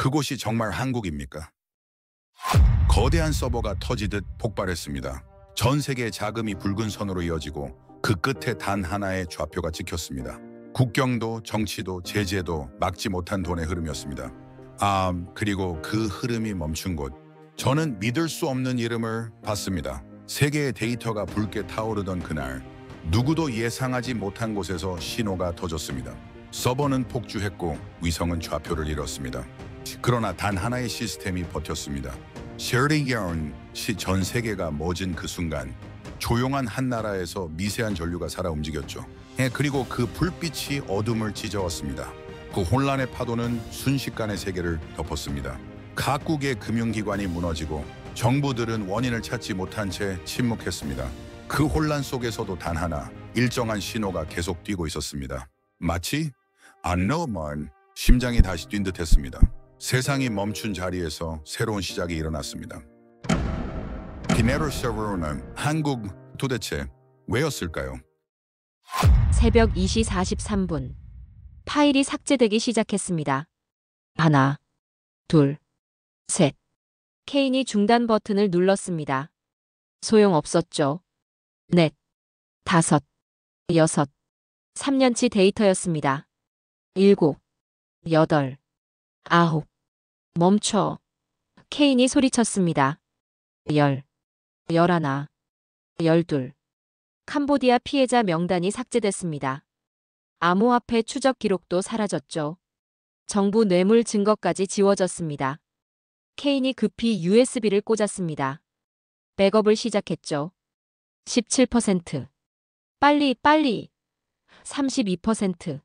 그곳이 정말 한국입니까? 거대한 서버가 터지듯 폭발했습니다. 전 세계의 자금이 붉은 선으로 이어지고 그 끝에 단 하나의 좌표가 찍혔습니다. 국경도 정치도 제재도 막지 못한 돈의 흐름이었습니다. 그리고 그 흐름이 멈춘 곳. 저는 믿을 수 없는 이름을 봤습니다. 세계의 데이터가 붉게 타오르던 그날, 누구도 예상하지 못한 곳에서 신호가 터졌습니다. 서버는 폭주했고 위성은 좌표를 잃었습니다. 그러나 단 하나의 시스템이 버텼습니다. 셰르디언시 전 세계가 멎은 그 순간, 조용한 한 나라에서 미세한 전류가 살아 움직였죠. 그리고 그 불빛이 어둠을 찢어왔습니다. 그 혼란의 파도는 순식간에 세계를 덮었습니다. 각국의 금융기관이 무너지고 정부들은 원인을 찾지 못한 채 침묵했습니다. 그 혼란 속에서도 단 하나, 일정한 신호가 계속 뛰고 있었습니다. 마치 안너먼 심장이 다시 뛴 듯했습니다. 세상이 멈춘 자리에서 새로운 시작이 일어났습니다. 기네로 서버는 한국 도대체 왜였을까요? 새벽 2시 43분. 파일이 삭제되기 시작했습니다. 하나, 둘, 셋. 케인이 중단 버튼을 눌렀습니다. 소용없었죠. 넷, 다섯, 여섯. 3년치 데이터였습니다. 일곱, 여덟, 아홉. 멈춰. 케인이 소리쳤습니다. 열, 열하나, 열둘. 캄보디아 피해자 명단이 삭제됐습니다. 암호화폐 추적 기록도 사라졌죠. 정부 뇌물 증거까지 지워졌습니다. 케인이 급히 USB를 꽂았습니다. 백업을 시작했죠. 17%. 빨리. 32%.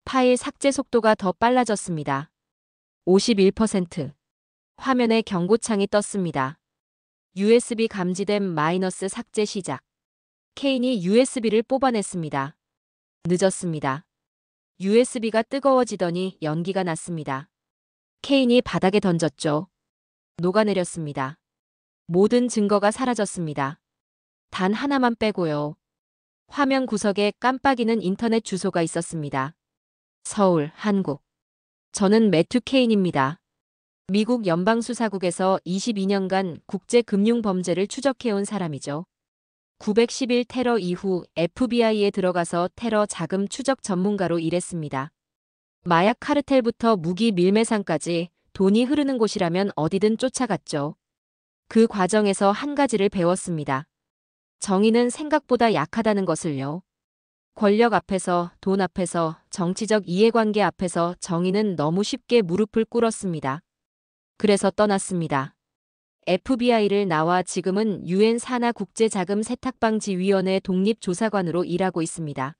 파일 삭제 속도가 더 빨라졌습니다. 51%. 화면에 경고창이 떴습니다. USB 감지됨 마이너스 삭제 시작. 케인이 USB를 뽑아냈습니다. 늦었습니다. USB가 뜨거워지더니 연기가 났습니다. 케인이 바닥에 던졌죠. 녹아내렸습니다. 모든 증거가 사라졌습니다. 단 하나만 빼고요. 화면 구석에 깜빡이는 인터넷 주소가 있었습니다. 서울, 한국. 저는 매튜 케인입니다. 미국 연방수사국에서 22년간 국제금융범죄를 추적해온 사람이죠. 911 테러 이후 FBI에 들어가서 테러 자금 추적 전문가로 일했습니다. 마약 카르텔부터 무기 밀매상까지 돈이 흐르는 곳이라면 어디든 쫓아갔죠. 그 과정에서 한 가지를 배웠습니다. 정의는 생각보다 약하다는 것을요. 권력 앞에서, 돈 앞에서, 정치적 이해관계 앞에서 정의는 너무 쉽게 무릎을 꿇었습니다. 그래서 떠났습니다. FBI를 나와 지금은 UN 산하 국제자금세탁방지위원회 독립조사관으로 일하고 있습니다.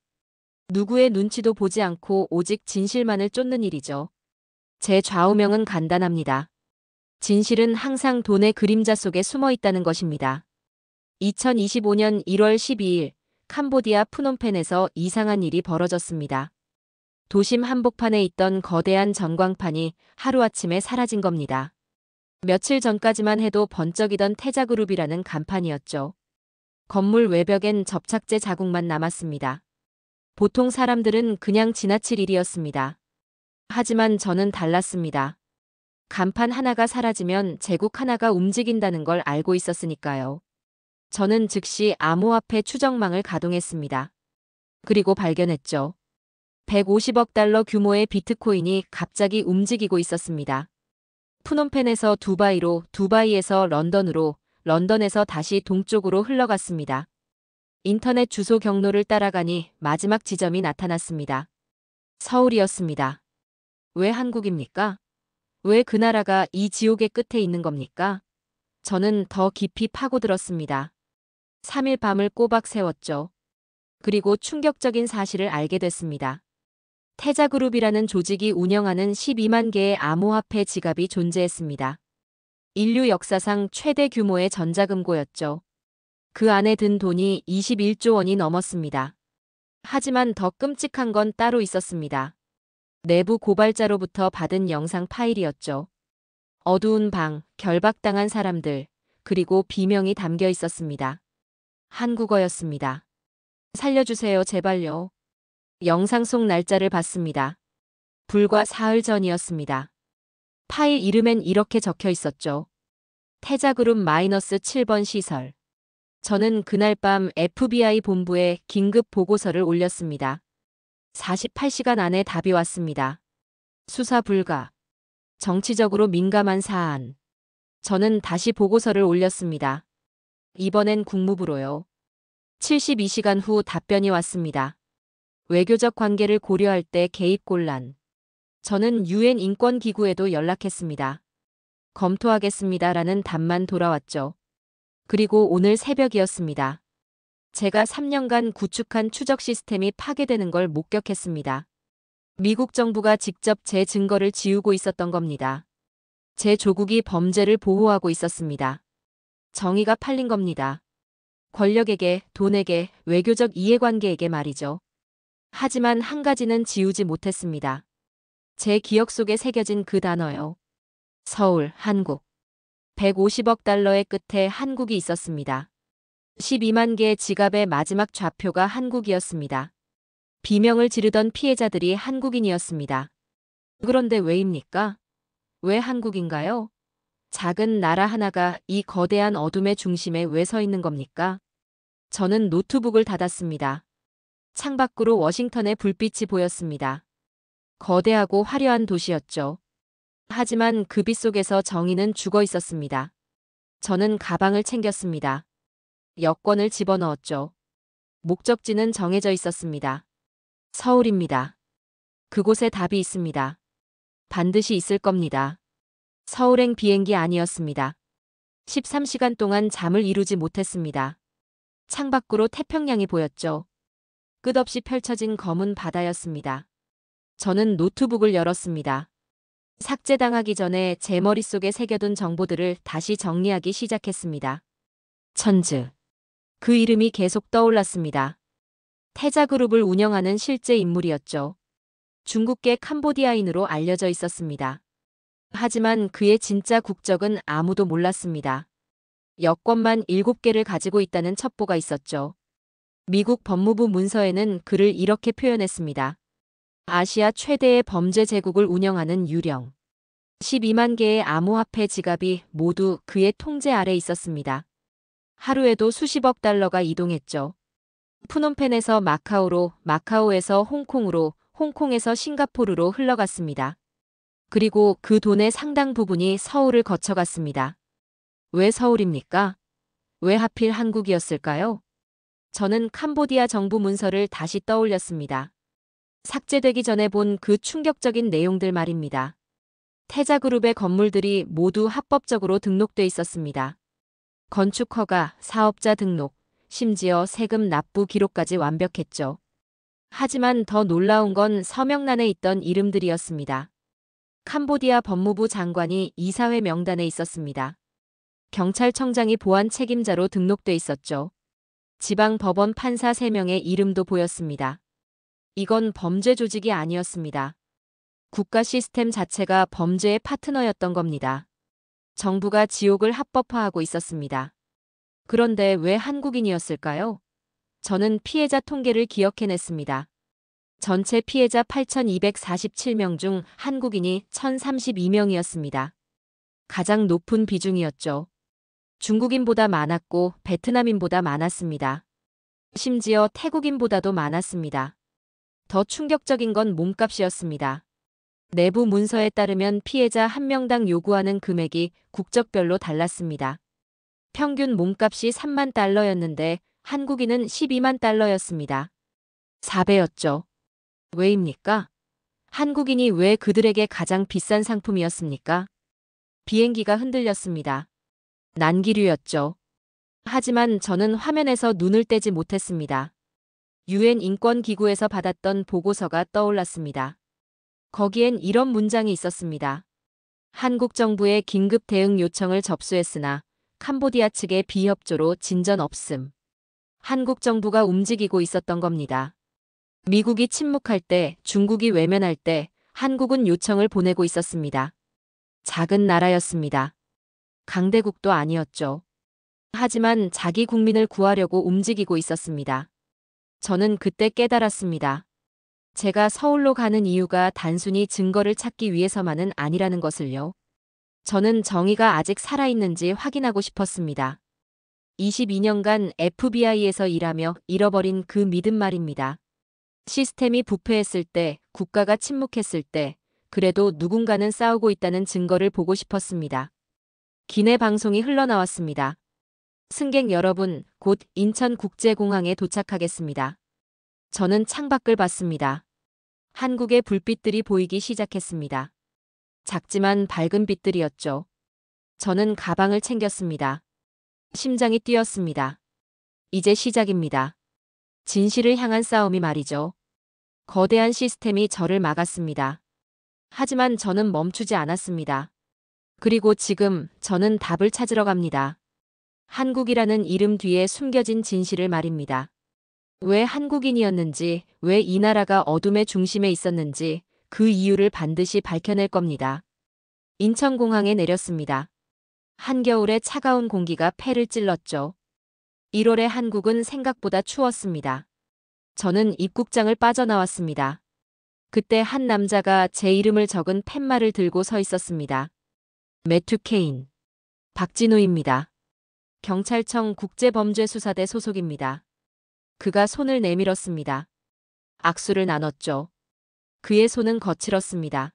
누구의 눈치도 보지 않고 오직 진실만을 쫓는 일이죠. 제 좌우명은 간단합니다. 진실은 항상 돈의 그림자 속에 숨어 있다는 것입니다. 2025년 1월 12일 캄보디아 프놈펜에서 이상한 일이 벌어졌습니다. 도심 한복판에 있던 거대한 전광판이 하루아침에 사라진 겁니다. 며칠 전까지만 해도 번쩍이던 태자그룹이라는 간판이었죠. 건물 외벽엔 접착제 자국만 남았습니다. 보통 사람들은 그냥 지나칠 일이었습니다. 하지만 저는 달랐습니다. 간판 하나가 사라지면 제국 하나가 움직인다는 걸 알고 있었으니까요. 저는 즉시 암호화폐 추적망을 가동했습니다. 그리고 발견했죠. 150억 달러 규모의 비트코인이 갑자기 움직이고 있었습니다. 푸놈펜에서 두바이로, 두바이에서 런던으로, 런던에서 다시 동쪽으로 흘러갔습니다. 인터넷 주소 경로를 따라가니 마지막 지점이 나타났습니다. 서울이었습니다. 왜 한국입니까? 왜 그 나라가 이 지옥의 끝에 있는 겁니까? 저는 더 깊이 파고들었습니다. 3일 밤을 꼬박 세웠죠. 그리고 충격적인 사실을 알게 됐습니다. 태자그룹이라는 조직이 운영하는 12만 개의 암호화폐 지갑이 존재했습니다. 인류 역사상 최대 규모의 전자금고였죠. 그 안에 든 돈이 21조 원이 넘었습니다. 하지만 더 끔찍한 건 따로 있었습니다. 내부 고발자로부터 받은 영상 파일이었죠. 어두운 방, 결박당한 사람들, 그리고 비명이 담겨 있었습니다. 한국어였습니다. 살려주세요, 제발요. 영상 속 날짜를 봤습니다. 불과 사흘 전이었습니다. 파일 이름엔 이렇게 적혀 있었죠. 태자그룹 -7번 시설. 저는 그날 밤 FBI 본부에 긴급 보고서를 올렸습니다. 48시간 안에 답이 왔습니다. 수사 불가. 정치적으로 민감한 사안. 저는 다시 보고서를 올렸습니다. 이번엔 국무부로요. 72시간 후 답변이 왔습니다. 외교적 관계를 고려할 때 개입 곤란. 저는 유엔 인권기구에도 연락했습니다. 검토하겠습니다라는 답만 돌아왔죠. 그리고 오늘 새벽이었습니다. 제가 3년간 구축한 추적 시스템이 파괴되는 걸 목격했습니다. 미국 정부가 직접 제 증거를 지우고 있었던 겁니다. 제 조국이 범죄를 보호하고 있었습니다. 정의가 팔린 겁니다. 권력에게, 돈에게, 외교적 이해관계에게 말이죠. 하지만 한 가지는 지우지 못했습니다. 제 기억 속에 새겨진 그 단어요. 서울, 한국. 150억 달러의 끝에 한국이 있었습니다. 12만 개의 지갑의 마지막 좌표가 한국이었습니다. 비명을 지르던 피해자들이 한국인이었습니다. 그런데 왜입니까? 왜 한국인가요? 작은 나라 하나가 이 거대한 어둠의 중심에 왜 서 있는 겁니까? 저는 노트북을 닫았습니다. 창밖으로 워싱턴의 불빛이 보였습니다. 거대하고 화려한 도시였죠. 하지만 그 빛 속에서 정의는 죽어 있었습니다. 저는 가방을 챙겼습니다. 여권을 집어넣었죠. 목적지는 정해져 있었습니다. 서울입니다. 그곳에 답이 있습니다. 반드시 있을 겁니다. 서울행 비행기 아니었습니다. 13시간 동안 잠을 이루지 못했습니다. 창밖으로 태평양이 보였죠. 끝없이 펼쳐진 검은 바다였습니다. 저는 노트북을 열었습니다. 삭제당하기 전에 제 머릿속에 새겨둔 정보들을 다시 정리하기 시작했습니다. 천즈. 그 이름이 계속 떠올랐습니다. 태자그룹을 운영하는 실제 인물이었죠. 중국계 캄보디아인으로 알려져 있었습니다. 하지만 그의 진짜 국적은 아무도 몰랐습니다. 여권만 7개를 가지고 있다는 첩보가 있었죠. 미국 법무부 문서에는 그를 이렇게 표현했습니다. 아시아 최대의 범죄 제국을 운영하는 유령. 12만 개의 암호화폐 지갑이 모두 그의 통제 아래 있었습니다. 하루에도 수십억 달러가 이동했죠. 푸놈펜에서 마카오로, 마카오에서 홍콩으로, 홍콩에서 싱가포르로 흘러갔습니다. 그리고 그 돈의 상당 부분이 서울을 거쳐갔습니다. 왜 서울입니까? 왜 하필 한국이었을까요? 저는 캄보디아 정부 문서를 다시 떠올렸습니다. 삭제되기 전에 본 그 충격적인 내용들 말입니다. 태자그룹의 건물들이 모두 합법적으로 등록돼 있었습니다. 건축 허가, 사업자 등록, 심지어 세금 납부 기록까지 완벽했죠. 하지만 더 놀라운 건 서명란에 있던 이름들이었습니다. 캄보디아 법무부 장관이 이사회 명단에 있었습니다. 경찰청장이 보안 책임자로 등록돼 있었죠. 지방 법원 판사 3명의 이름도 보였습니다. 이건 범죄 조직이 아니었습니다. 국가 시스템 자체가 범죄의 파트너였던 겁니다. 정부가 지옥을 합법화하고 있었습니다. 그런데 왜 한국인이었을까요? 저는 피해자 통계를 기억해냈습니다. 전체 피해자 8,247명 중 한국인이 1,032명이었습니다. 가장 높은 비중이었죠. 중국인보다 많았고 베트남인보다 많았습니다. 심지어 태국인보다도 많았습니다. 더 충격적인 건 몸값이었습니다. 내부 문서에 따르면 피해자 한 명당 요구하는 금액이 국적별로 달랐습니다. 평균 몸값이 3만 달러였는데 한국인은 12만 달러였습니다. 4배였죠. 왜입니까? 한국인이 왜 그들에게 가장 비싼 상품이었습니까? 비행기가 흔들렸습니다. 난기류였죠. 하지만 저는 화면에서 눈을 떼지 못했습니다. 유엔 인권기구에서 받았던 보고서가 떠올랐습니다. 거기엔 이런 문장이 있었습니다. 한국 정부의 긴급 대응 요청을 접수했으나 캄보디아 측의 비협조로 진전 없음. 한국 정부가 움직이고 있었던 겁니다. 미국이 침묵할 때, 중국이 외면할 때 한국은 요청을 보내고 있었습니다. 작은 나라였습니다. 강대국도 아니었죠. 하지만 자기 국민을 구하려고 움직이고 있었습니다. 저는 그때 깨달았습니다. 제가 서울로 가는 이유가 단순히 증거를 찾기 위해서만은 아니라는 것을요. 저는 정의가 아직 살아있는지 확인하고 싶었습니다. 22년간 FBI에서 일하며 잃어버린 그 믿음 말입니다. 시스템이 부패했을 때, 국가가 침묵했을 때, 그래도 누군가는 싸우고 있다는 증거를 보고 싶었습니다. 기내 방송이 흘러나왔습니다. 승객 여러분, 곧 인천국제공항에 도착하겠습니다. 저는 창밖을 봤습니다. 한국의 불빛들이 보이기 시작했습니다. 작지만 밝은 빛들이었죠. 저는 가방을 챙겼습니다. 심장이 뛰었습니다. 이제 시작입니다. 진실을 향한 싸움이 말이죠. 거대한 시스템이 저를 막았습니다. 하지만 저는 멈추지 않았습니다. 그리고 지금 저는 답을 찾으러 갑니다. 한국이라는 이름 뒤에 숨겨진 진실을 말입니다. 왜 한국인이었는지, 왜 이 나라가 어둠의 중심에 있었는지 그 이유를 반드시 밝혀낼 겁니다. 인천공항에 내렸습니다. 한겨울의 차가운 공기가 폐를 찔렀죠. 1월의 한국은 생각보다 추웠습니다. 저는 입국장을 빠져나왔습니다. 그때 한 남자가 제 이름을 적은 팻말을 들고 서 있었습니다. 매튜 케인. 박진우입니다. 경찰청 국제범죄수사대 소속입니다. 그가 손을 내밀었습니다. 악수를 나눴죠. 그의 손은 거칠었습니다.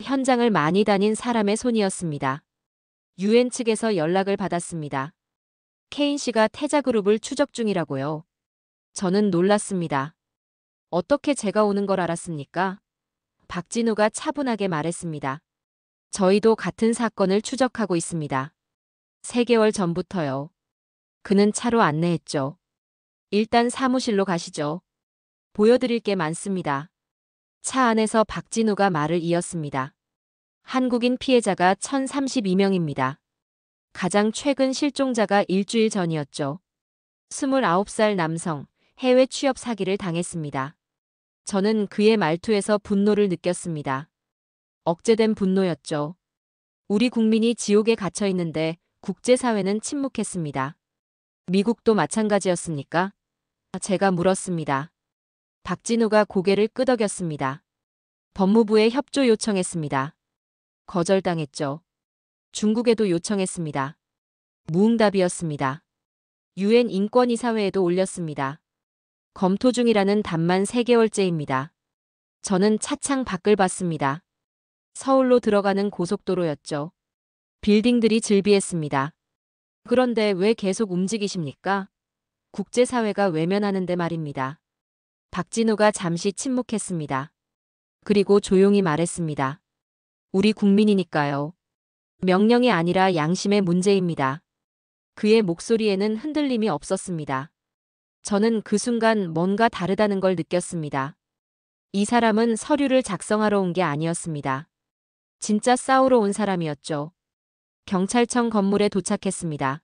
현장을 많이 다닌 사람의 손이었습니다. UN 측에서 연락을 받았습니다. 케인 씨가 태자그룹을 추적 중이라고요. 저는 놀랐습니다. 어떻게 제가 오는 걸 알았습니까? 박진우가 차분하게 말했습니다. 저희도 같은 사건을 추적하고 있습니다. 3개월 전부터요. 그는 차로 안내했죠. 일단 사무실로 가시죠. 보여드릴 게 많습니다. 차 안에서 박진우가 말을 이었습니다. 한국인 피해자가 1032명입니다. 가장 최근 실종자가 일주일 전이었죠. 29살 남성, 해외 취업 사기를 당했습니다. 저는 그의 말투에서 분노를 느꼈습니다. 억제된 분노였죠. 우리 국민이 지옥에 갇혀 있는데 국제사회는 침묵했습니다. 미국도 마찬가지였습니까? 제가 물었습니다. 박진우가 고개를 끄덕였습니다. 법무부에 협조 요청했습니다. 거절당했죠. 중국에도 요청했습니다. 무응답이었습니다. UN 인권이사회에도 올렸습니다. 검토 중이라는 답만 3개월째입니다. 저는 차창 밖을 봤습니다. 서울로 들어가는 고속도로였죠. 빌딩들이 즐비했습니다. 그런데 왜 계속 움직이십니까? 국제사회가 외면하는데 말입니다. 박진우가 잠시 침묵했습니다. 그리고 조용히 말했습니다. 우리 국민이니까요. 명령이 아니라 양심의 문제입니다. 그의 목소리에는 흔들림이 없었습니다. 저는 그 순간 뭔가 다르다는 걸 느꼈습니다. 이 사람은 서류를 작성하러 온 게 아니었습니다. 진짜 싸우러 온 사람이었죠. 경찰청 건물에 도착했습니다.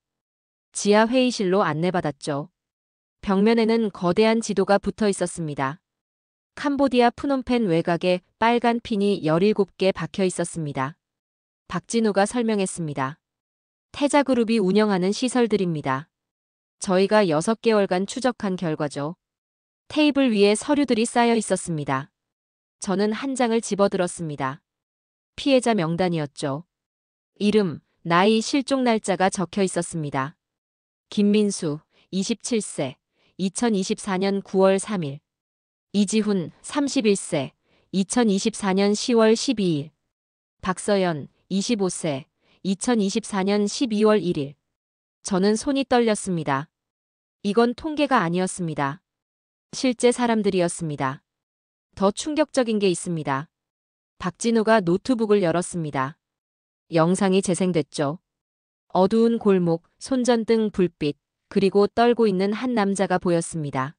지하 회의실로 안내받았죠. 벽면에는 거대한 지도가 붙어 있었습니다. 캄보디아 프놈펜 외곽에 빨간 핀이 17개 박혀 있었습니다. 박진우가 설명했습니다. 태자그룹이 운영하는 시설들입니다. 저희가 6개월간 추적한 결과죠. 테이블 위에 서류들이 쌓여 있었습니다. 저는 한 장을 집어들었습니다. 피해자 명단이었죠. 이름, 나이, 실종 날짜가 적혀 있었습니다. 김민수, 27세, 2024년 9월 3일. 이지훈, 31세, 2024년 10월 12일. 박서연, 25세, 2024년 12월 1일. 저는 손이 떨렸습니다. 이건 통계가 아니었습니다. 실제 사람들이었습니다. 더 충격적인 게 있습니다. 박진우가 노트북을 열었습니다. 영상이 재생됐죠. 어두운 골목, 손전등 불빛, 그리고 떨고 있는 한 남자가 보였습니다.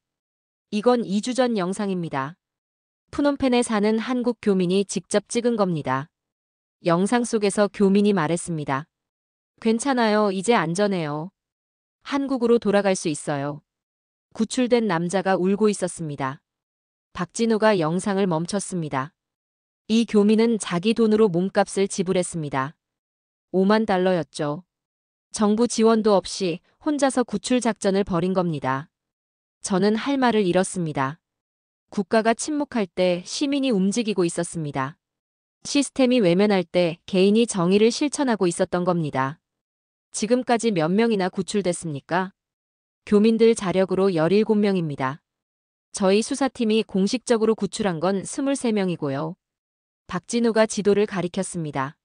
이건 2주 전 영상입니다. 프놈펜에 사는 한국 교민이 직접 찍은 겁니다. 영상 속에서 교민이 말했습니다. 괜찮아요. 이제 안전해요. 한국으로 돌아갈 수 있어요. 구출된 남자가 울고 있었습니다. 박진우가 영상을 멈췄습니다. 이 교민은 자기 돈으로 몸값을 지불했습니다. 5만 달러였죠. 정부 지원도 없이 혼자서 구출 작전을 벌인 겁니다. 저는 할 말을 잃었습니다. 국가가 침묵할 때 시민이 움직이고 있었습니다. 시스템이 외면할 때 개인이 정의를 실천하고 있었던 겁니다. 지금까지 몇 명이나 구출됐습니까? 교민들 자력으로 17명입니다. 저희 수사팀이 공식적으로 구출한 건 23명이고요. 박진우가 지도를 가리켰습니다.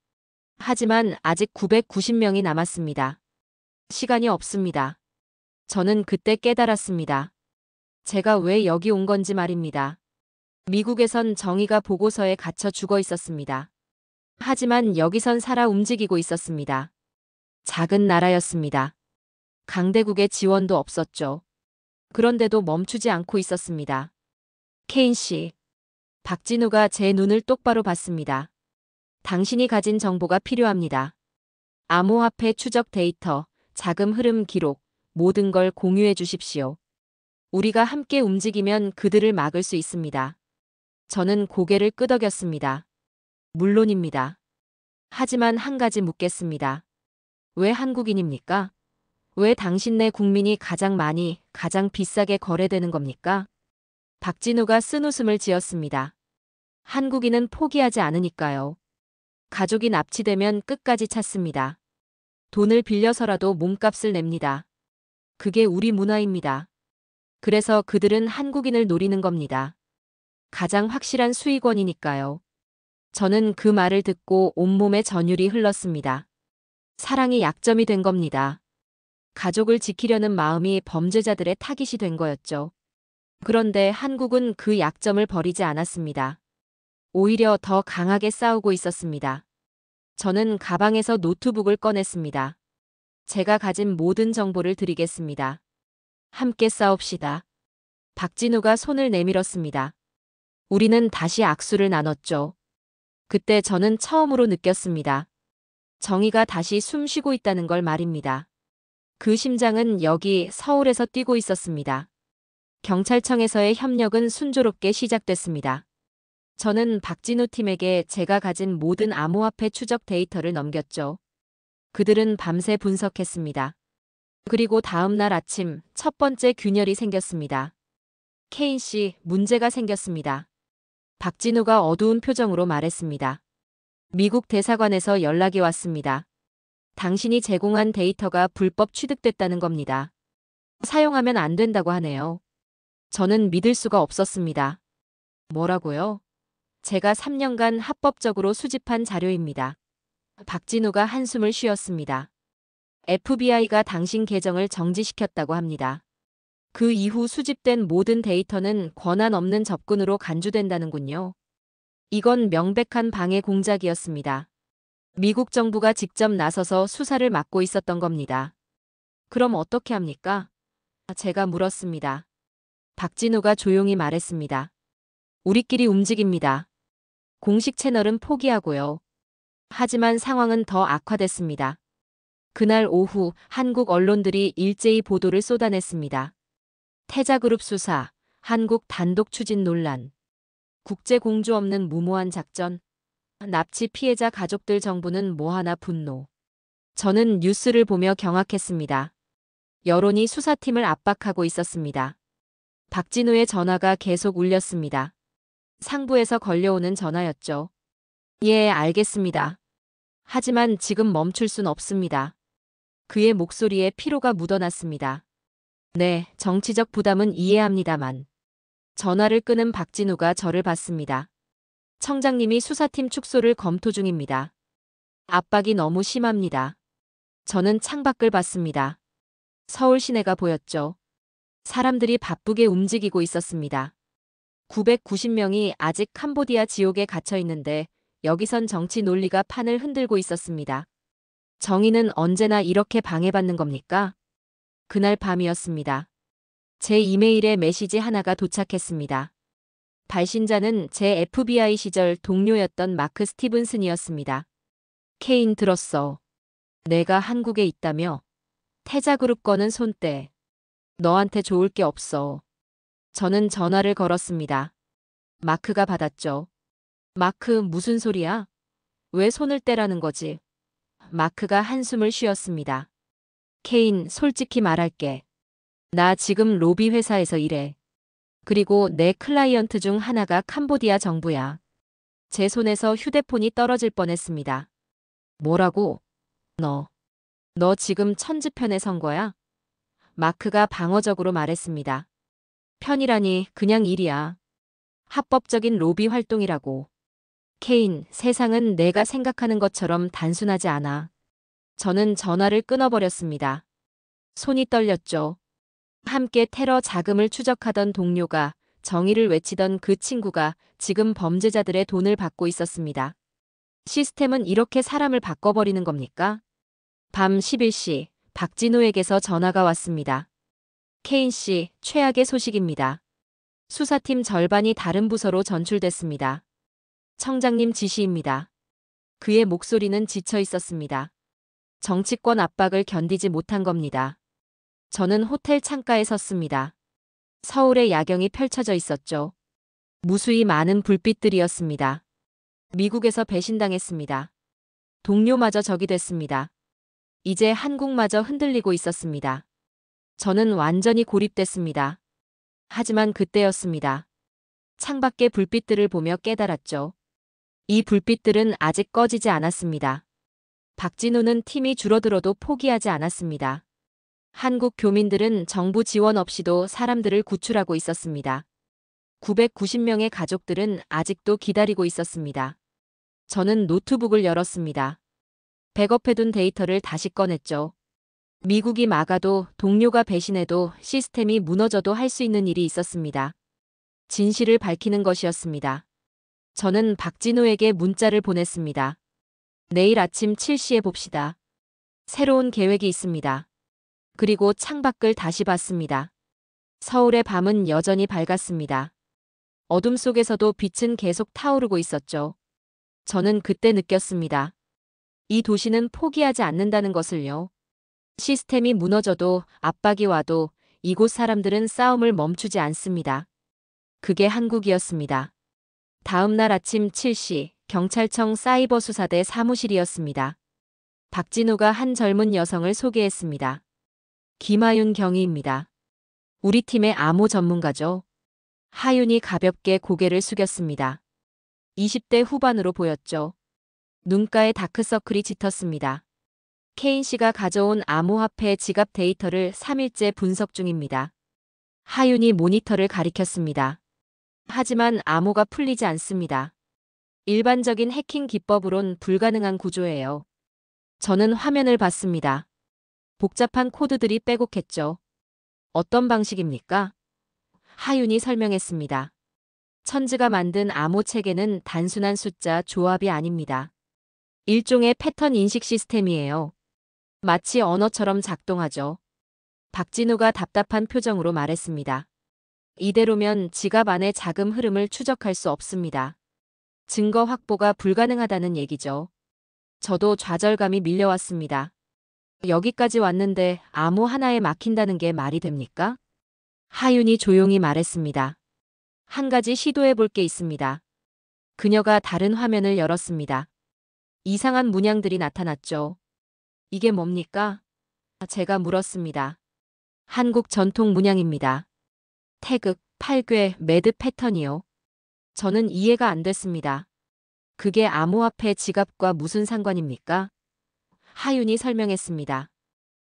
하지만 아직 990명이 남았습니다. 시간이 없습니다. 저는 그때 깨달았습니다. 제가 왜 여기 온 건지 말입니다. 미국에선 정의가 보고서에 갇혀 죽어 있었습니다. 하지만 여기선 살아 움직이고 있었습니다. 작은 나라였습니다. 강대국의 지원도 없었죠. 그런데도 멈추지 않고 있었습니다. 케인 씨. 박진우가 제 눈을 똑바로 봤습니다. 당신이 가진 정보가 필요합니다. 암호화폐 추적 데이터, 자금 흐름 기록, 모든 걸 공유해 주십시오. 우리가 함께 움직이면 그들을 막을 수 있습니다. 저는 고개를 끄덕였습니다. 물론입니다. 하지만 한 가지 묻겠습니다. 왜 한국인입니까? 왜 당신네 국민이 가장 많이, 가장 비싸게 거래되는 겁니까? 박진우가 쓴웃음을 지었습니다. 한국인은 포기하지 않으니까요. 가족이 납치되면 끝까지 찾습니다. 돈을 빌려서라도 몸값을 냅니다. 그게 우리 문화입니다. 그래서 그들은 한국인을 노리는 겁니다. 가장 확실한 수익원이니까요. 저는 그 말을 듣고 온몸에 전율이 흘렀습니다. 사랑이 약점이 된 겁니다. 가족을 지키려는 마음이 범죄자들의 타깃이 된 거였죠. 그런데 한국은 그 약점을 버리지 않았습니다. 오히려 더 강하게 싸우고 있었습니다. 저는 가방에서 노트북을 꺼냈습니다. 제가 가진 모든 정보를 드리겠습니다. 함께 싸웁시다. 박진우가 손을 내밀었습니다. 우리는 다시 악수를 나눴죠. 그때 저는 처음으로 느꼈습니다. 정의가 다시 숨쉬고 있다는 걸 말입니다. 그 심장은 여기 서울에서 뛰고 있었습니다. 경찰청에서의 협력은 순조롭게 시작됐습니다. 저는 박진우 팀에게 제가 가진 모든 암호화폐 추적 데이터를 넘겼죠. 그들은 밤새 분석했습니다. 그리고 다음 날 아침 첫 번째 균열이 생겼습니다. 케인 씨, 문제가 생겼습니다. 박진우가 어두운 표정으로 말했습니다. 미국 대사관에서 연락이 왔습니다. 당신이 제공한 데이터가 불법 취득됐다는 겁니다. 사용하면 안 된다고 하네요. 저는 믿을 수가 없었습니다. 뭐라고요? 제가 3년간 합법적으로 수집한 자료입니다. 박진우가 한숨을 쉬었습니다. FBI가 당신 계정을 정지시켰다고 합니다. 그 이후 수집된 모든 데이터는 권한 없는 접근으로 간주된다는군요. 이건 명백한 방해 공작이었습니다. 미국 정부가 직접 나서서 수사를 맡고 있었던 겁니다. 그럼 어떻게 합니까? 제가 물었습니다. 박진우가 조용히 말했습니다. 우리끼리 움직입니다. 공식 채널은 포기하고요. 하지만 상황은 더 악화됐습니다. 그날 오후 한국 언론들이 일제히 보도를 쏟아냈습니다. 태자그룹 수사, 한국 단독 추진 논란, 국제 공조 없는 무모한 작전, 납치 피해자 가족들 정부는 뭐하나 분노. 저는 뉴스를 보며 경악했습니다. 여론이 수사팀을 압박하고 있었습니다. 박진우의 전화가 계속 울렸습니다. 상부에서 걸려오는 전화였죠. 예, 알겠습니다. 하지만 지금 멈출 순 없습니다. 그의 목소리에 피로가 묻어났습니다. 네, 정치적 부담은 이해합니다만. 전화를 끄는 박진우가 저를 봤습니다. 청장님이 수사팀 축소를 검토 중입니다. 압박이 너무 심합니다. 저는 창밖을 봤습니다. 서울 시내가 보였죠. 사람들이 바쁘게 움직이고 있었습니다. 990명이 아직 캄보디아 지옥에 갇혀 있는데 여기선 정치 논리가 판을 흔들고 있었습니다. 정의는 언제나 이렇게 방해받는 겁니까? 그날 밤이었습니다. 제 이메일에 메시지 하나가 도착했습니다. 발신자는 제 FBI 시절 동료였던 마크 스티븐슨이었습니다. 케인 들었어. 내가 한국에 있다며? 태자그룹 거는 손 떼. 너한테 좋을 게 없어. 저는 전화를 걸었습니다. 마크가 받았죠. 마크, 무슨 소리야? 왜 손을 떼라는 거지? 마크가 한숨을 쉬었습니다. 케인, 솔직히 말할게. 나 지금 로비 회사에서 일해. 그리고 내 클라이언트 중 하나가 캄보디아 정부야. 제 손에서 휴대폰이 떨어질 뻔했습니다. 뭐라고? 너. 너 지금 천지편에 선 거야? 마크가 방어적으로 말했습니다. 편이라니 그냥 일이야. 합법적인 로비 활동이라고. 케인, 세상은 내가 생각하는 것처럼 단순하지 않아. 저는 전화를 끊어버렸습니다. 손이 떨렸죠. 함께 테러 자금을 추적하던 동료가, 정의를 외치던 그 친구가 지금 범죄자들의 돈을 받고 있었습니다. 시스템은 이렇게 사람을 바꿔버리는 겁니까? 밤 11시, 박진호에게서 전화가 왔습니다. 케인 씨, 최악의 소식입니다. 수사팀 절반이 다른 부서로 전출됐습니다. 청장님 지시입니다. 그의 목소리는 지쳐 있었습니다. 정치권 압박을 견디지 못한 겁니다. 저는 호텔 창가에 섰습니다. 서울의 야경이 펼쳐져 있었죠. 무수히 많은 불빛들이었습니다. 미국에서 배신당했습니다. 동료마저 적이 됐습니다. 이제 한국마저 흔들리고 있었습니다. 저는 완전히 고립됐습니다. 하지만 그때였습니다. 창밖의 불빛들을 보며 깨달았죠. 이 불빛들은 아직 꺼지지 않았습니다. 박진우는 팀이 줄어들어도 포기하지 않았습니다. 한국 교민들은 정부 지원 없이도 사람들을 구출하고 있었습니다. 990명의 가족들은 아직도 기다리고 있었습니다. 저는 노트북을 열었습니다. 백업해둔 데이터를 다시 꺼냈죠. 미국이 막아도 동료가 배신해도 시스템이 무너져도 할 수 있는 일이 있었습니다. 진실을 밝히는 것이었습니다. 저는 박진호에게 문자를 보냈습니다. 내일 아침 7시에 봅시다. 새로운 계획이 있습니다. 그리고 창밖을 다시 봤습니다. 서울의 밤은 여전히 밝았습니다. 어둠 속에서도 빛은 계속 타오르고 있었죠. 저는 그때 느꼈습니다. 이 도시는 포기하지 않는다는 것을요. 시스템이 무너져도 압박이 와도 이곳 사람들은 싸움을 멈추지 않습니다. 그게 한국이었습니다. 다음 날 아침 7시 경찰청 사이버 수사대 사무실이었습니다. 박진우가 한 젊은 여성을 소개했습니다. 김하윤 경위입니다. 우리 팀의 암호 전문가죠. 하윤이 가볍게 고개를 숙였습니다. 20대 후반으로 보였죠. 눈가에 다크서클이 짙었습니다. 케인 씨가 가져온 암호화폐 지갑 데이터를 3일째 분석 중입니다. 하윤이 모니터를 가리켰습니다. 하지만 암호가 풀리지 않습니다. 일반적인 해킹 기법으론 불가능한 구조예요. 저는 화면을 봤습니다. 복잡한 코드들이 빼곡했죠. 어떤 방식입니까? 하윤이 설명했습니다. 천지가 만든 암호 체계는 단순한 숫자 조합이 아닙니다. 일종의 패턴 인식 시스템이에요. 마치 언어처럼 작동하죠. 박진우가 답답한 표정으로 말했습니다. 이대로면 지갑 안의 자금 흐름을 추적할 수 없습니다. 증거 확보가 불가능하다는 얘기죠. 저도 좌절감이 밀려왔습니다. 여기까지 왔는데 암호 하나에 막힌다는 게 말이 됩니까? 하윤이 조용히 말했습니다. 한 가지 시도해 볼 게 있습니다. 그녀가 다른 화면을 열었습니다. 이상한 문양들이 나타났죠. 이게 뭡니까? 제가 물었습니다. 한국 전통 문양입니다. 태극, 팔괘, 매듭 패턴이요. 저는 이해가 안 됐습니다. 그게 암호화폐 지갑과 무슨 상관입니까? 하윤이 설명했습니다.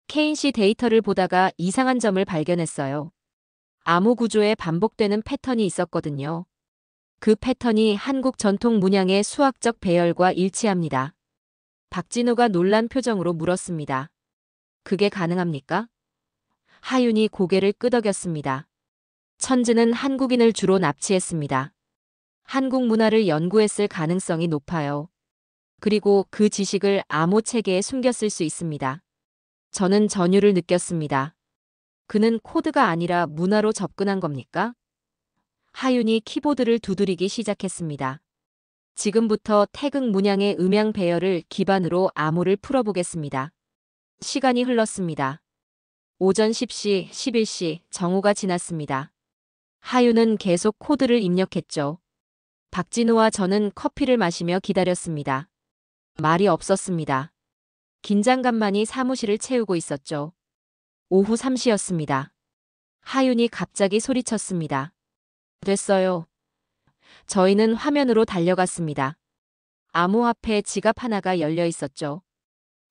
케인 씨 데이터를 보다가 이상한 점을 발견했어요. 암호 구조에 반복되는 패턴이 있었거든요. 그 패턴이 한국 전통 문양의 수학적 배열과 일치합니다. 박진우가 놀란 표정으로 물었습니다. 그게 가능합니까? 하윤이 고개를 끄덕였습니다. 천지는 한국인을 주로 납치했습니다. 한국 문화를 연구했을 가능성이 높아요. 그리고 그 지식을 암호 체계에 숨겼을 수 있습니다. 저는 전율을 느꼈습니다. 그는 코드가 아니라 문화로 접근한 겁니까? 하윤이 키보드를 두드리기 시작했습니다. 지금부터 태극 문양의 음양 배열을 기반으로 암호를 풀어보겠습니다. 시간이 흘렀습니다. 오전 10시, 11시, 정오가 지났습니다. 하윤은 계속 코드를 입력했죠. 박진우와 저는 커피를 마시며 기다렸습니다. 말이 없었습니다. 긴장감만이 사무실을 채우고 있었죠. 오후 3시였습니다. 하윤이 갑자기 소리쳤습니다. 됐어요. 저희는 화면으로 달려갔습니다. 암호화폐 지갑 하나가 열려 있었죠.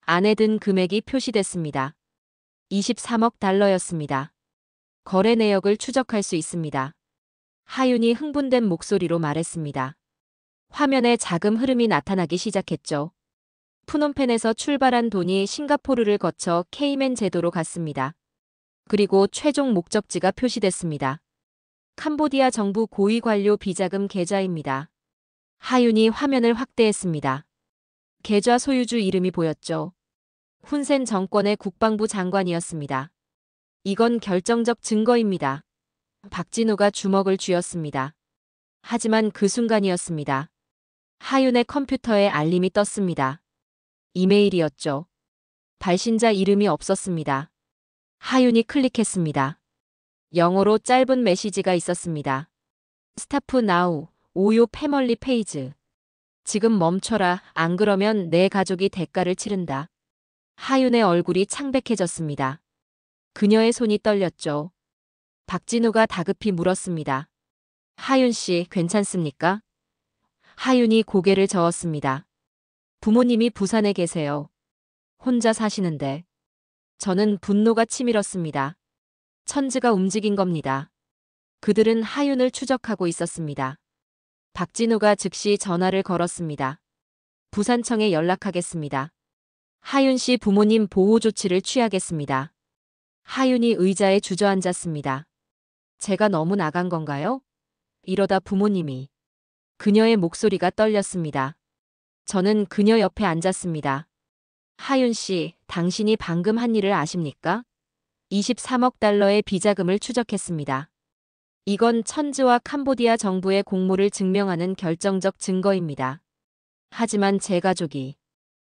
안에 든 금액이 표시됐습니다. 23억 달러였습니다. 거래 내역을 추적할 수 있습니다. 하윤이 흥분된 목소리로 말했습니다. 화면에 자금 흐름이 나타나기 시작했죠. 푸놈펜에서 출발한 돈이 싱가포르를 거쳐 케이맨 제도로 갔습니다. 그리고 최종 목적지가 표시됐습니다. 캄보디아 정부 고위 관료 비자금 계좌입니다. 하윤이 화면을 확대했습니다. 계좌 소유주 이름이 보였죠. 훈센 정권의 국방부 장관이었습니다. 이건 결정적 증거입니다. 박진우가 주먹을 쥐었습니다. 하지만 그 순간이었습니다. 하윤의 컴퓨터에 알림이 떴습니다. 이메일이었죠. 발신자 이름이 없었습니다. 하윤이 클릭했습니다. 영어로 짧은 메시지가 있었습니다. 스타프 나우, 오요 패멀리 페이즈. 지금 멈춰라. 안 그러면 내 가족이 대가를 치른다. 하윤의 얼굴이 창백해졌습니다. 그녀의 손이 떨렸죠. 박진우가 다급히 물었습니다. 하윤 씨, 괜찮습니까? 하윤이 고개를 저었습니다. 부모님이 부산에 계세요. 혼자 사시는데. 저는 분노가 치밀었습니다. 천지가 움직인 겁니다. 그들은 하윤을 추적하고 있었습니다. 박진우가 즉시 전화를 걸었습니다. 부산청에 연락하겠습니다. 하윤 씨 부모님 보호 조치를 취하겠습니다. 하윤이 의자에 주저앉았습니다. 제가 너무 나간 건가요? 이러다 부모님이. 그녀의 목소리가 떨렸습니다. 저는 그녀 옆에 앉았습니다. 하윤 씨, 당신이 방금 한 일을 아십니까? 23억 달러의 비자금을 추적했습니다. 이건 천지와 캄보디아 정부의 공모를 증명하는 결정적 증거입니다. 하지만 제 가족이.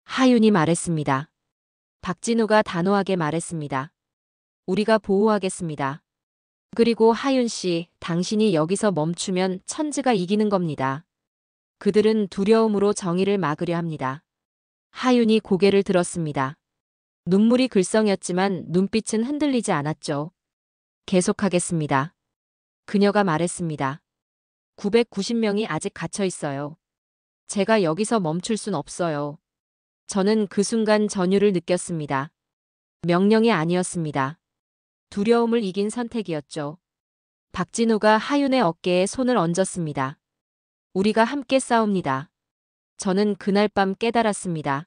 하윤이 말했습니다. 박진우가 단호하게 말했습니다. 우리가 보호하겠습니다. 그리고 하윤 씨, 당신이 여기서 멈추면 천지가 이기는 겁니다. 그들은 두려움으로 정의를 막으려 합니다. 하윤이 고개를 들었습니다. 눈물이 글썽였지만 눈빛은 흔들리지 않았죠. 계속하겠습니다. 그녀가 말했습니다. 990명이 아직 갇혀 있어요. 제가 여기서 멈출 순 없어요. 저는 그 순간 전율을 느꼈습니다. 명령이 아니었습니다. 두려움을 이긴 선택이었죠. 박진우가 하윤의 어깨에 손을 얹었습니다. 우리가 함께 싸웁니다. 저는 그날 밤 깨달았습니다.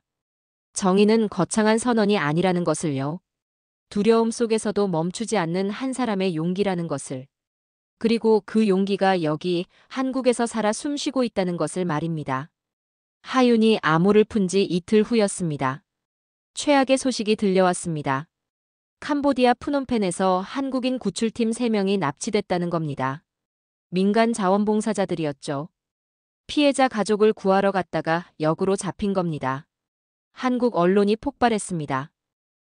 정의는 거창한 선언이 아니라는 것을요. 두려움 속에서도 멈추지 않는 한 사람의 용기라는 것을. 그리고 그 용기가 여기 한국에서 살아 숨쉬고 있다는 것을 말입니다. 하윤이 암호를 푼 지 이틀 후였습니다. 최악의 소식이 들려왔습니다. 캄보디아 푸놈펜에서 한국인 구출팀 3명이 납치됐다는 겁니다. 민간 자원봉사자들이었죠. 피해자 가족을 구하러 갔다가 역으로 잡힌 겁니다. 한국 언론이 폭발했습니다.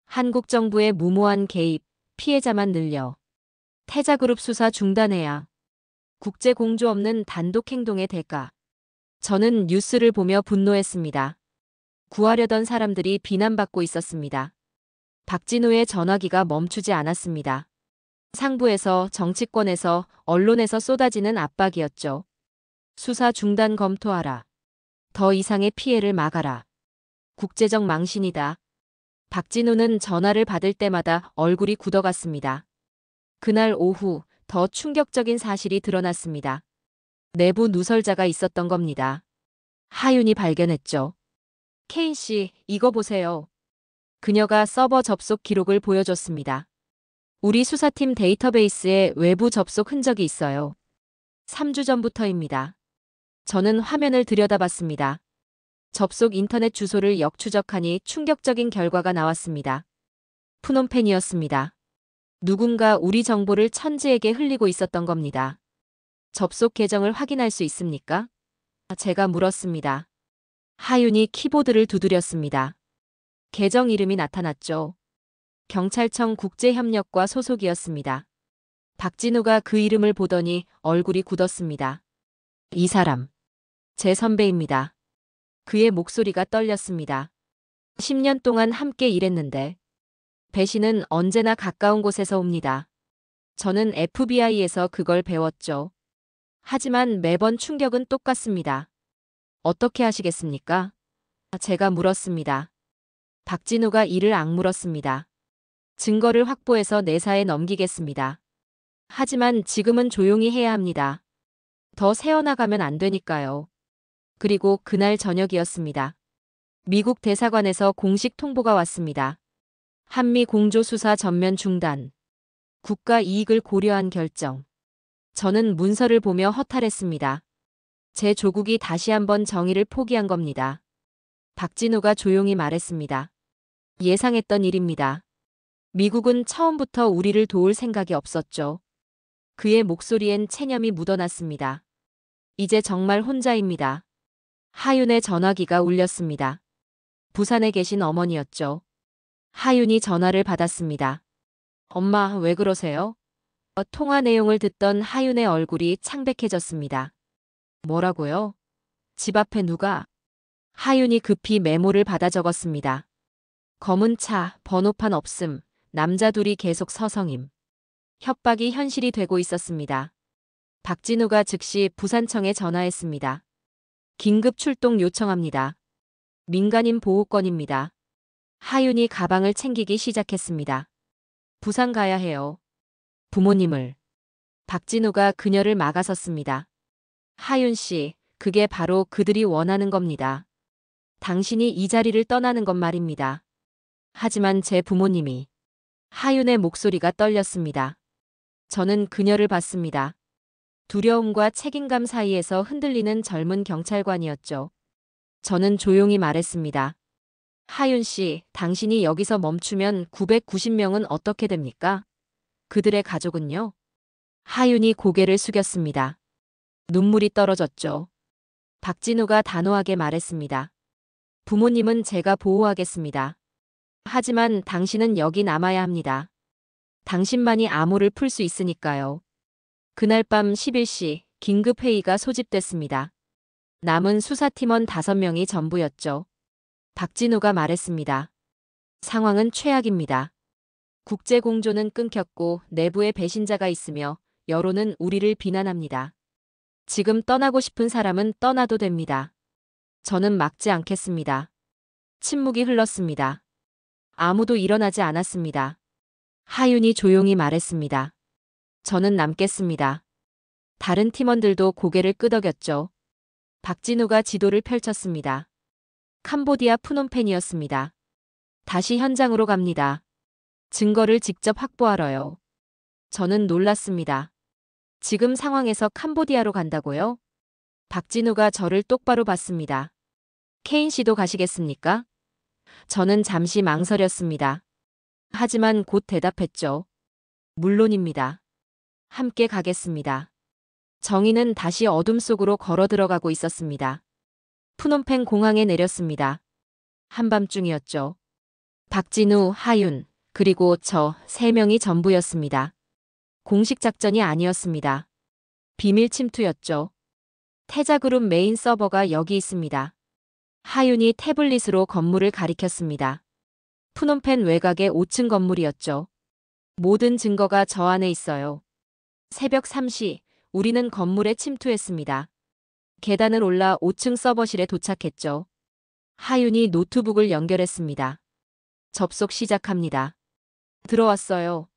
한국 정부의 무모한 개입, 피해자만 늘려. 태자그룹 수사 중단해야. 국제 공조 없는 단독 행동의 대가. 저는 뉴스를 보며 분노했습니다. 구하려던 사람들이 비난받고 있었습니다. 박진우의 전화기가 멈추지 않았습니다. 상부에서, 정치권에서, 언론에서 쏟아지는 압박이었죠. 수사 중단 검토하라. 더 이상의 피해를 막아라. 국제적 망신이다. 박진우는 전화를 받을 때마다 얼굴이 굳어갔습니다. 그날 오후 더 충격적인 사실이 드러났습니다. 내부 누설자가 있었던 겁니다. 하윤이 발견했죠. 케인 씨, 이거 보세요. 그녀가 서버 접속 기록을 보여줬습니다. 우리 수사팀 데이터베이스에 외부 접속 흔적이 있어요. 3주 전부터입니다. 저는 화면을 들여다봤습니다. 접속 인터넷 주소를 역추적하니 충격적인 결과가 나왔습니다. 푸놈펜이었습니다. 누군가 우리 정보를 천지에게 흘리고 있었던 겁니다. 접속 계정을 확인할 수 있습니까? 제가 물었습니다. 하윤이 키보드를 두드렸습니다. 계정 이름이 나타났죠. 경찰청 국제협력과 소속이었습니다. 박진우가 그 이름을 보더니 얼굴이 굳었습니다. 이 사람, 제 선배입니다. 그의 목소리가 떨렸습니다. 10년 동안 함께 일했는데 배신은 언제나 가까운 곳에서 옵니다. 저는 FBI에서 그걸 배웠죠. 하지만 매번 충격은 똑같습니다. 어떻게 하시겠습니까? 제가 물었습니다. 박진우가 이를 악물었습니다. 증거를 확보해서 내사에 넘기겠습니다. 하지만 지금은 조용히 해야 합니다. 더 새어나가면 안 되니까요. 그리고 그날 저녁이었습니다. 미국 대사관에서 공식 통보가 왔습니다. 한미 공조 수사 전면 중단. 국가 이익을 고려한 결정. 저는 문서를 보며 허탈했습니다. 제 조국이 다시 한번 정의를 포기한 겁니다. 박진우가 조용히 말했습니다. 예상했던 일입니다. 미국은 처음부터 우리를 도울 생각이 없었죠. 그의 목소리엔 체념이 묻어났습니다. 이제 정말 혼자입니다. 하윤의 전화기가 울렸습니다. 부산에 계신 어머니였죠. 하윤이 전화를 받았습니다. 엄마, 왜 그러세요? 통화 내용을 듣던 하윤의 얼굴이 창백해졌습니다. 뭐라고요? 집 앞에 누가? 하윤이 급히 메모를 받아 적었습니다. 검은 차, 번호판 없음, 남자 둘이 계속 서성임. 협박이 현실이 되고 있었습니다. 박진우가 즉시 부산청에 전화했습니다. 긴급 출동 요청합니다. 민간인 보호권입니다. 하윤이 가방을 챙기기 시작했습니다. 부산 가야 해요. 부모님을. 박진우가 그녀를 막아섰습니다. 하윤 씨, 그게 바로 그들이 원하는 겁니다. 당신이 이 자리를 떠나는 것 말입니다. 하지만 제 부모님이. 하윤의 목소리가 떨렸습니다. 저는 그녀를 봤습니다. 두려움과 책임감 사이에서 흔들리는 젊은 경찰관이었죠. 저는 조용히 말했습니다. 하윤 씨, 당신이 여기서 멈추면 990명은 어떻게 됩니까? 그들의 가족은요? 하윤이 고개를 숙였습니다. 눈물이 떨어졌죠. 박진우가 단호하게 말했습니다. 부모님은 제가 보호하겠습니다. 하지만 당신은 여기 남아야 합니다. 당신만이 암호를 풀 수 있으니까요. 그날 밤 11시 긴급회의가 소집됐습니다. 남은 수사팀원 5명이 전부였죠. 박진우가 말했습니다. 상황은 최악입니다. 국제공조는 끊겼고 내부에 배신자가 있으며 여론은 우리를 비난합니다. 지금 떠나고 싶은 사람은 떠나도 됩니다. 저는 막지 않겠습니다. 침묵이 흘렀습니다. 아무도 일어나지 않았습니다. 하윤이 조용히 말했습니다. 저는 남겠습니다. 다른 팀원들도 고개를 끄덕였죠. 박진우가 지도를 펼쳤습니다. 캄보디아 프놈펜이었습니다. 다시 현장으로 갑니다. 증거를 직접 확보하러요. 저는 놀랐습니다. 지금 상황에서 캄보디아로 간다고요? 박진우가 저를 똑바로 봤습니다. 케인 씨도 가시겠습니까? 저는 잠시 망설였습니다. 하지만 곧 대답했죠. 물론입니다. 함께 가겠습니다. 정의는 다시 어둠 속으로 걸어 들어가고 있었습니다. 푸놈펜 공항에 내렸습니다. 한밤중이었죠. 박진우, 하윤, 그리고 저 3명이 전부였습니다. 공식 작전이 아니었습니다. 비밀 침투였죠. 태자그룹 메인 서버가 여기 있습니다. 하윤이 태블릿으로 건물을 가리켰습니다. 푸놈펜 외곽의 5층 건물이었죠. 모든 증거가 저 안에 있어요. 새벽 3시 우리는 건물에 침투했습니다. 계단을 올라 5층 서버실에 도착했죠. 하윤이 노트북을 연결했습니다. 접속 시작합니다. 들어왔어요.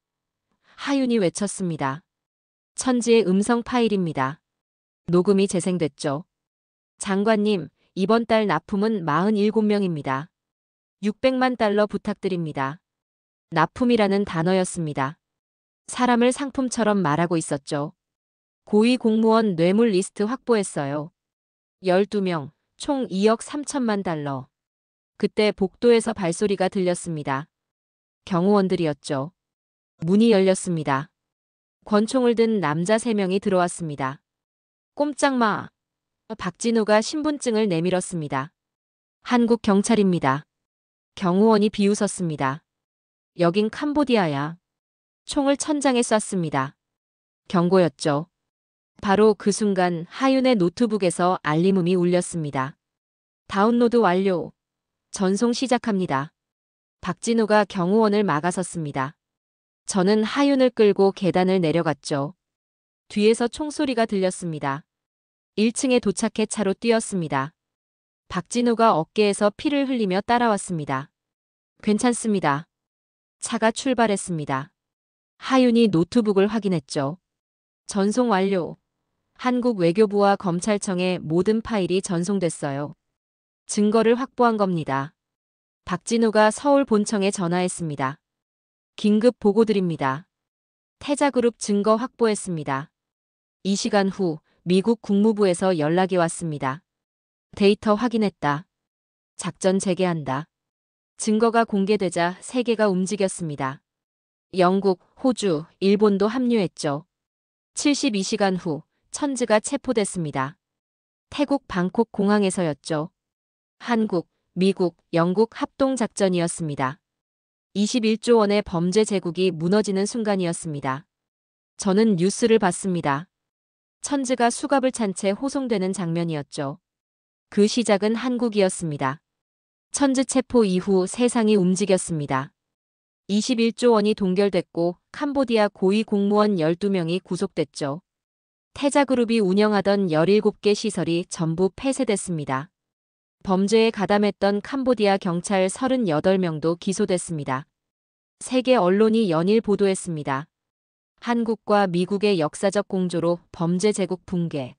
하윤이 외쳤습니다. 천지의 음성 파일입니다. 녹음이 재생됐죠. 장관님, 이번 달 납품은 47명입니다. 600만 달러 부탁드립니다. 납품이라는 단어였습니다. 사람을 상품처럼 말하고 있었죠. 고위 공무원 뇌물 리스트 확보했어요. 12명, 총 2억 3천만 달러. 그때 복도에서 발소리가 들렸습니다. 경호원들이었죠. 문이 열렸습니다. 권총을 든 남자 3명이 들어왔습니다. 꼼짝 마. 박진우가 신분증을 내밀었습니다. 한국 경찰입니다. 경호원이 비웃었습니다. 여긴 캄보디아야. 총을 천장에 쐈습니다. 경고였죠. 바로 그 순간 하윤의 노트북에서 알림음이 울렸습니다. 다운로드 완료. 전송 시작합니다. 박진우가 경호원을 막아섰습니다. 저는 하윤을 끌고 계단을 내려갔죠. 뒤에서 총소리가 들렸습니다. 1층에 도착해 차로 뛰었습니다. 박진우가 어깨에서 피를 흘리며 따라왔습니다. 괜찮습니다. 차가 출발했습니다. 하윤이 노트북을 확인했죠. 전송 완료. 한국 외교부와 검찰청에 모든 파일이 전송됐어요. 증거를 확보한 겁니다. 박진우가 서울 본청에 전화했습니다. 긴급 보고드립니다. 태자그룹 증거 확보했습니다. 2시간 후 미국 국무부에서 연락이 왔습니다. 데이터 확인했다. 작전 재개한다. 증거가 공개되자 세계가 움직였습니다. 영국, 호주, 일본도 합류했죠. 72시간 후 천즈가 체포됐습니다. 태국 방콕 공항에서였죠. 한국, 미국, 영국 합동작전이었습니다. 21조 원의 범죄 제국이 무너지는 순간이었습니다. 저는 뉴스를 봤습니다. 천즈가 수갑을 찬 채 호송되는 장면이었죠. 그 시작은 한국이었습니다. 천즈 체포 이후 세상이 움직였습니다. 21조 원이 동결됐고 캄보디아 고위 공무원 12명이 구속됐죠. 태자그룹이 운영하던 17개 시설이 전부 폐쇄됐습니다. 범죄에 가담했던 캄보디아 경찰 38명도 기소됐습니다. 세계 언론이 연일 보도했습니다. 한국과 미국의 역사적 공조로 범죄 제국 붕괴.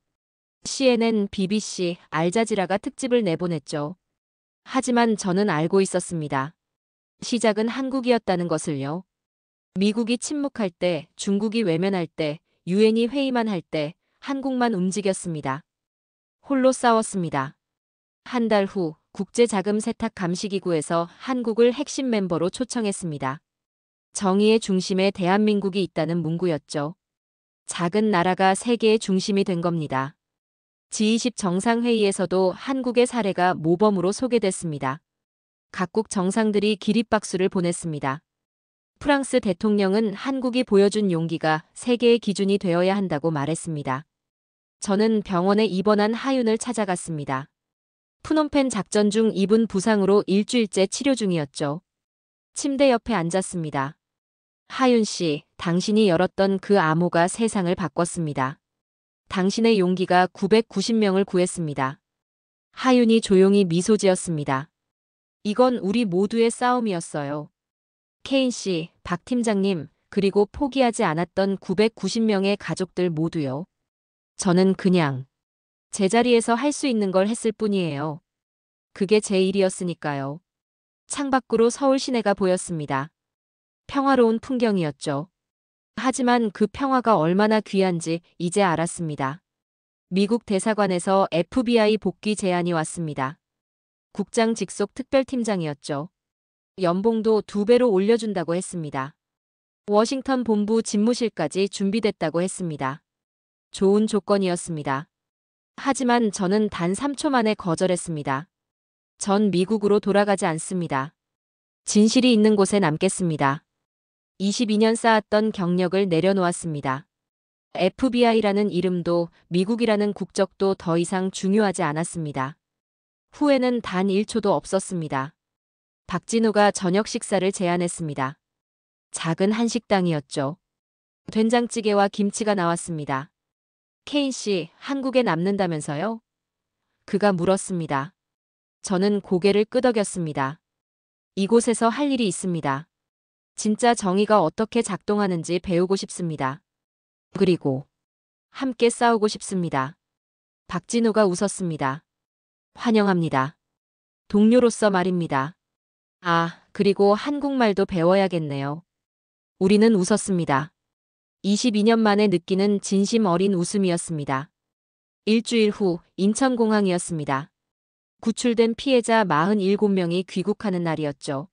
CNN, BBC, 알자지라가 특집을 내보냈죠. 하지만 저는 알고 있었습니다. 시작은 한국이었다는 것을요. 미국이 침묵할 때, 중국이 외면할 때, 유엔이 회의만 할 때 한국만 움직였습니다. 홀로 싸웠습니다. 한 달 후 국제자금세탁감시기구에서 한국을 핵심 멤버로 초청했습니다. 정의의 중심에 대한민국이 있다는 문구였죠. 작은 나라가 세계의 중심이 된 겁니다. G20 정상회의에서도 한국의 사례가 모범으로 소개됐습니다. 각국 정상들이 기립박수를 보냈습니다. 프랑스 대통령은 한국이 보여준 용기가 세계의 기준이 되어야 한다고 말했습니다. 저는 병원에 입원한 하윤을 찾아갔습니다. 푸놈펜 작전 중 입은 부상으로 일주일째 치료 중이었죠. 침대 옆에 앉았습니다. 하윤 씨, 당신이 열었던 그 암호가 세상을 바꿨습니다. 당신의 용기가 990명을 구했습니다. 하윤이 조용히 미소 지었습니다. 이건 우리 모두의 싸움이었어요. 케인 씨, 박 팀장님, 그리고 포기하지 않았던 990명의 가족들 모두요. 저는 그냥 제자리에서 할 수 있는 걸 했을 뿐이에요. 그게 제 일이었으니까요. 창밖으로 서울 시내가 보였습니다. 평화로운 풍경이었죠. 하지만 그 평화가 얼마나 귀한지 이제 알았습니다. 미국 대사관에서 FBI 복귀 제안이 왔습니다. 국장 직속 특별팀장이었죠. 연봉도 2배로 올려준다고 했습니다. 워싱턴 본부 집무실까지 준비됐다고 했습니다. 좋은 조건이었습니다. 하지만 저는 단 3초 만에 거절했습니다. 전 미국으로 돌아가지 않습니다. 진실이 있는 곳에 남겠습니다. 22년 쌓았던 경력을 내려놓았습니다. FBI라는 이름도 미국이라는 국적도 더 이상 중요하지 않았습니다. 후회는 단 1초도 없었습니다. 박진우가 저녁 식사를 제안했습니다. 작은 한식당이었죠. 된장찌개와 김치가 나왔습니다. 케인 씨, 한국에 남는다면서요? 그가 물었습니다. 저는 고개를 끄덕였습니다. 이곳에서 할 일이 있습니다. 진짜 정의가 어떻게 작동하는지 배우고 싶습니다. 그리고 함께 싸우고 싶습니다. 박진우가 웃었습니다. 환영합니다. 동료로서 말입니다. 아, 그리고 한국말도 배워야겠네요. 우리는 웃었습니다. 22년 만에 느끼는 진심 어린 웃음이었습니다. 일주일 후 인천공항이었습니다. 구출된 피해자 47명이 귀국하는 날이었죠.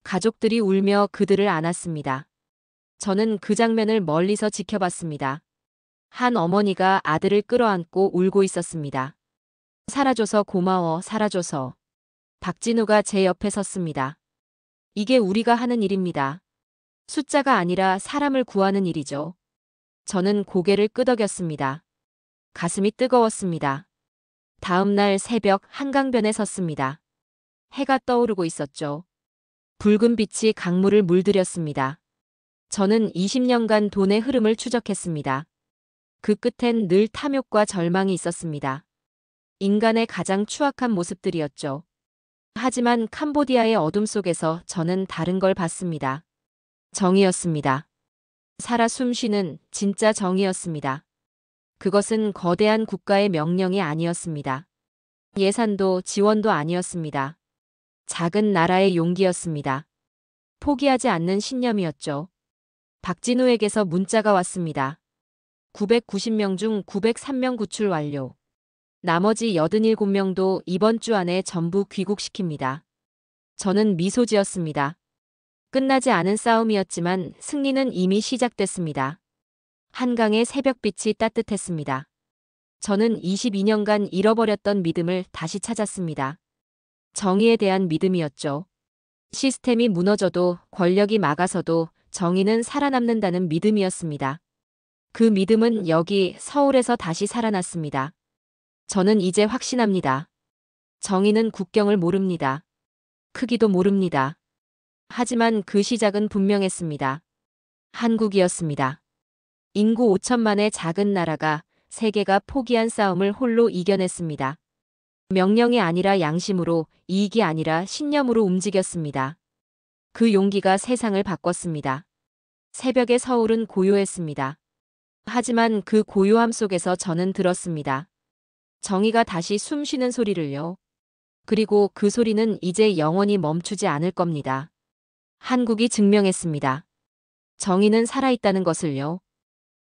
가족들이 울며 그들을 안았습니다. 저는 그 장면을 멀리서 지켜봤습니다. 한 어머니가 아들을 끌어안고 울고 있었습니다. 살아줘서 고마워, 살아줘서. 박진우가 제 옆에 섰습니다. 이게 우리가 하는 일입니다. 숫자가 아니라 사람을 구하는 일이죠. 저는 고개를 끄덕였습니다. 가슴이 뜨거웠습니다. 다음 날 새벽 한강변에 섰습니다. 해가 떠오르고 있었죠. 붉은 빛이 강물을 물들였습니다. 저는 20년간 돈의 흐름을 추적했습니다. 그 끝엔 늘 탐욕과 절망이 있었습니다. 인간의 가장 추악한 모습들이었죠. 하지만 캄보디아의 어둠 속에서 저는 다른 걸 봤습니다. 정의였습니다. 살아 숨쉬는 진짜 정의였습니다. 그것은 거대한 국가의 명령이 아니었습니다. 예산도 지원도 아니었습니다. 작은 나라의 용기였습니다. 포기하지 않는 신념이었죠. 박진우에게서 문자가 왔습니다. 990명 중 903명 구출 완료. 나머지 87명도 이번 주 안에 전부 귀국시킵니다. 저는 미소 지었습니다. 끝나지 않은 싸움이었지만 승리는 이미 시작됐습니다. 한강의 새벽빛이 따뜻했습니다. 저는 22년간 잃어버렸던 믿음을 다시 찾았습니다. 정의에 대한 믿음이었죠. 시스템이 무너져도 권력이 막아서도 정의는 살아남는다는 믿음이었습니다. 그 믿음은 여기 서울에서 다시 살아났습니다. 저는 이제 확신합니다. 정의는 국경을 모릅니다. 크기도 모릅니다. 하지만 그 시작은 분명했습니다. 한국이었습니다. 인구 5천만의 작은 나라가 세계가 포기한 싸움을 홀로 이겨냈습니다. 명령이 아니라 양심으로, 이익이 아니라 신념으로 움직였습니다. 그 용기가 세상을 바꿨습니다. 새벽의 서울은 고요했습니다. 하지만 그 고요함 속에서 저는 들었습니다. 정의가 다시 숨쉬는 소리를요. 그리고 그 소리는 이제 영원히 멈추지 않을 겁니다. 한국이 증명했습니다. 정의는 살아있다는 것을요.